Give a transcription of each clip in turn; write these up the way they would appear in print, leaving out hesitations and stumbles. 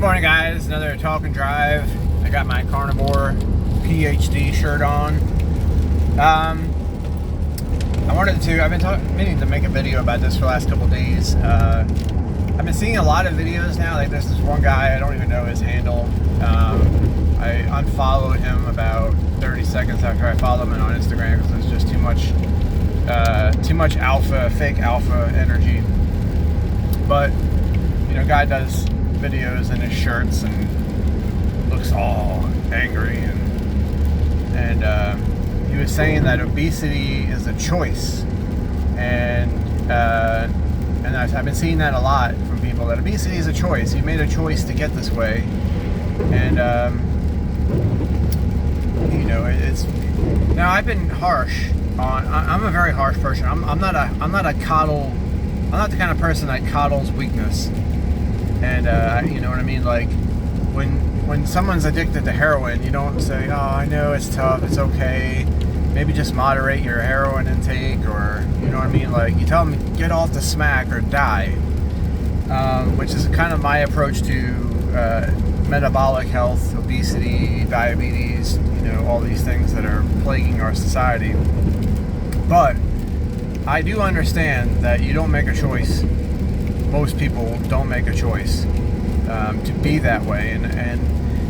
morning, guys. Another talk and drive. I got my carnivore PhD shirt on. I've been meaning to make a video about this for the last couple days. I've been seeing a lot of videos now. Like, there's this one guy, I don't even know his handle. I unfollowed him about 30 seconds after I followed him on Instagram because there's just too much fake alpha energy. But, guy does videos in his shirts and looks all angry, and he was saying that obesity is a choice, and I've been seeing that a lot from people, that obesity is a choice. You made a choice to get this way, and it's now I've been harsh on. I'm a very harsh person. I'm not the kind of person that coddles weakness. And you know what I mean? Like, when someone's addicted to heroin, you don't say, "Oh, I know it's tough, it's okay, maybe just moderate your heroin intake," or, you know what I mean? Like, you tell them, get off the smack or die, which is kind of my approach to metabolic health, obesity, diabetes, all these things that are plaguing our society. But I do understand that you don't make a choice. Most people don't make a choice to be that way, and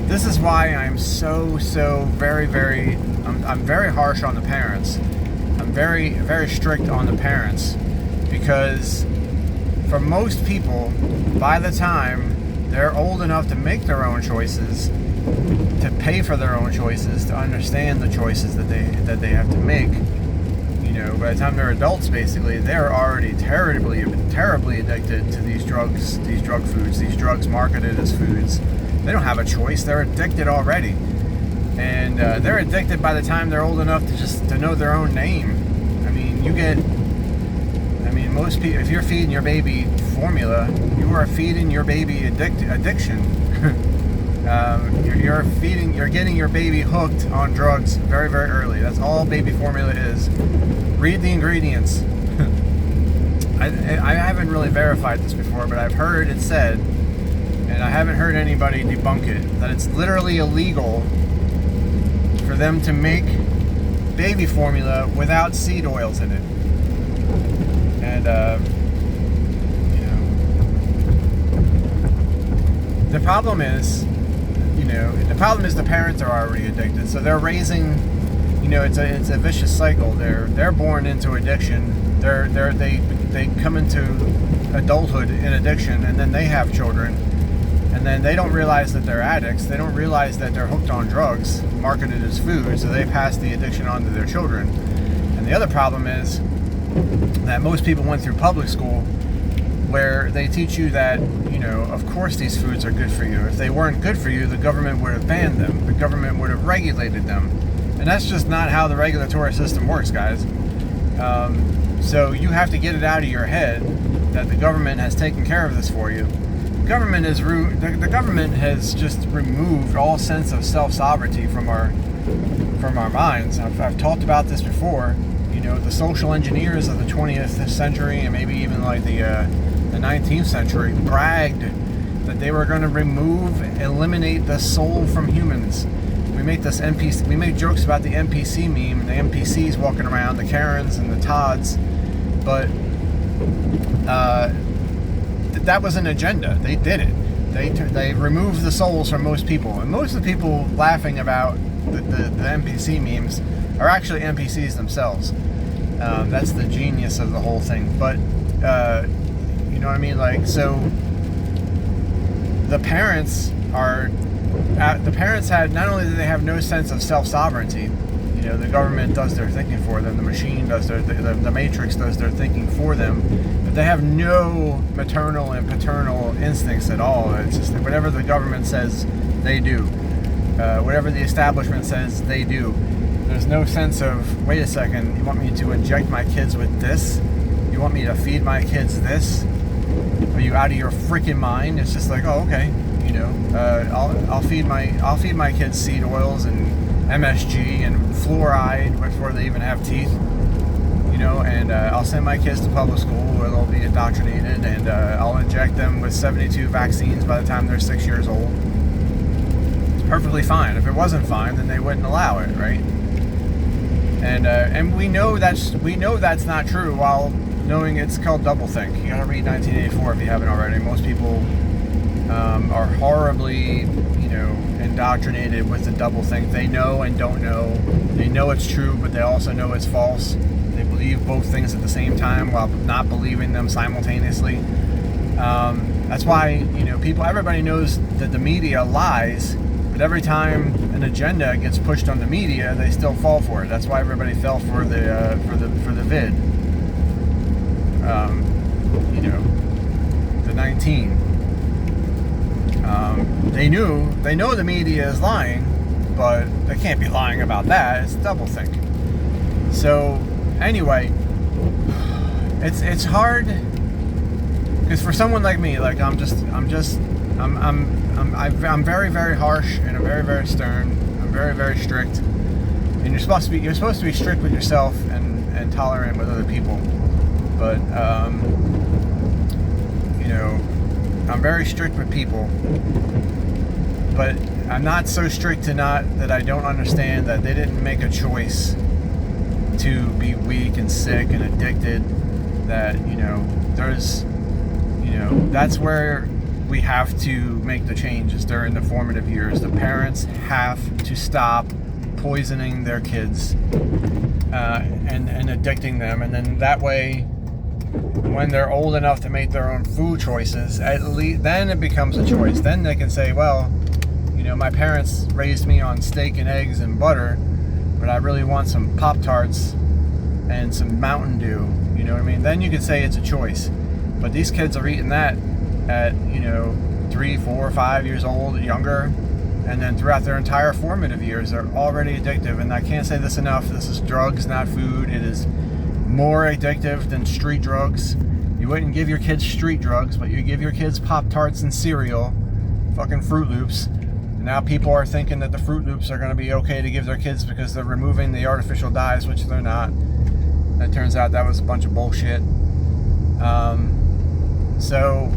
this is why I'm so very I'm very harsh on the parents. I'm very strict on the parents, because for most people, by the time they're old enough to make their own choices, to pay for their own choices, to understand the choices that they have to make, by the time they're adults, basically, they're already terribly addicted to these drug foods, these drugs marketed as foods. They don't have a choice. They're addicted already. And they're addicted by the time they're old enough to know their own name. Most people, if you're feeding your baby formula, you are feeding your baby addiction. You're getting your baby hooked on drugs very early. That's all baby formula is. Read the ingredients. I haven't really verified this before, but I've heard it said, and I haven't heard anybody debunk it, that it's literally illegal for them to make baby formula without seed oils in it. And the problem is, the parents are already addicted, so they're raising. It's a vicious cycle. They're born into addiction. They come into adulthood in addiction, and then they have children, and then they don't realize that they're addicts. They don't realize that they're hooked on drugs marketed as food, so they pass the addiction on to their children. And the other problem is that most people went through public school, where they teach you that, of course these foods are good for you. If they weren't good for you, the government would have banned them. The government would have regulated them. And that's just not how the regulatory system works, guys. So you have to get it out of your head that the government has taken care of this for you. The government has just removed all sense of self-sovereignty from our minds. I've talked about this before. The social engineers of the 20th century, and maybe even like the 19th century, bragged that they were going to eliminate the soul from humans. We make jokes about the NPC meme, and the NPCs walking around, the Karens and the Todds, but that was an agenda. They did it. They removed the souls from most people, and most of the people laughing about the NPC memes are actually NPCs themselves. That's the genius of the whole thing. But you know what I mean? Like, so the parents had, not only do they have no sense of self-sovereignty, the government does their thinking for them, the machine does the matrix does their thinking for them, but they have no maternal and paternal instincts at all. It's just whatever the government says, they do. Whatever the establishment says, they do. There's no sense of, wait a second, you want me to inject my kids with this? You want me to feed my kids this? Are you out of your freaking mind? It's just like, oh, okay, I'll feed my kids seed oils and MSG and fluoride before they even have teeth. and I'll send my kids to public school where they'll be indoctrinated, and I'll inject them with 72 vaccines by the time they're 6 years old. It's perfectly fine. If it wasn't fine, then they wouldn't allow it, right? And we know that's not true, while knowing it's called doublethink. You gotta read 1984 if you haven't already. Most people are horribly, indoctrinated with the doublethink. They know and don't know. They know it's true, but they also know it's false. They believe both things at the same time while not believing them simultaneously. That's why, everybody knows that the media lies, but every time an agenda gets pushed on the media, they still fall for it. That's why everybody fell for the vid. The 19. They know the media is lying, but they can't be lying about that. It's doublethink. So anyway, it's hard because for someone like me, like I'm very, very harsh, and I'm very, very stern. I'm very, very strict. And you're supposed to be strict with yourself and tolerant with other people. But I'm very strict with people. But I'm not so strict that I don't understand that they didn't make a choice to be weak and sick and addicted. That that's where we have to make the changes during the formative years. The parents have to stop poisoning their kids and addicting them, and then that way, when they're old enough to make their own food choices, at least then it becomes a choice. Then they can say, well, my parents raised me on steak and eggs and butter, but I really want some Pop-Tarts and some Mountain Dew. You know what I mean? Then you can say it's a choice. But these kids are eating that at 3, 4, 5 years old, younger, and then throughout their entire formative years, they're already addictive. And I can't say this enough. This is drugs, not food. It is more addictive than street drugs. You wouldn't give your kids street drugs, but you give your kids Pop-Tarts and cereal, fucking Fruit Loops. And now people are thinking that the Fruit Loops are going to be okay to give their kids because they're removing the artificial dyes, which they're not. That turns out that was a bunch of bullshit. So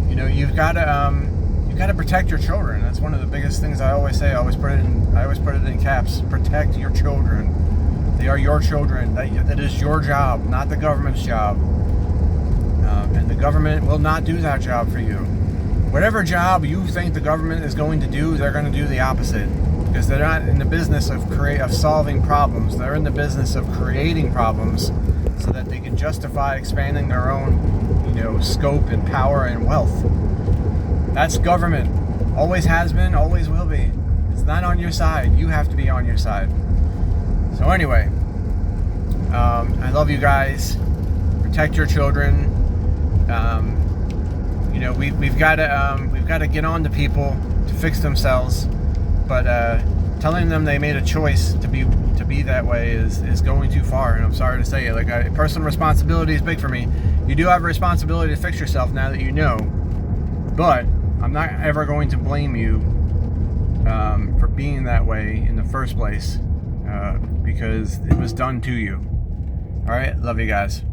you've got to protect your children. That's one of the biggest things I always say. I always put it in caps. Protect your children. They are your children. That is your job, not the government's job. And the government will not do that job for you. Whatever job you think the government is going to do, they're going to do the opposite. Because they're not in the business of solving problems. They're in the business of creating problems so that they can justify expanding their own, scope and power and wealth. That's government. Always has been, always will be. It's not on your side. You have to be on your side. So anyway, I love you guys. Protect your children. We've got to get on to people to fix themselves. But telling them they made a choice to be that way is going too far. And I'm sorry to say it. Personal responsibility is big for me. You do have a responsibility to fix yourself now that you know. But I'm not ever going to blame you for being that way in the first place because it was done to you. All right, love you guys.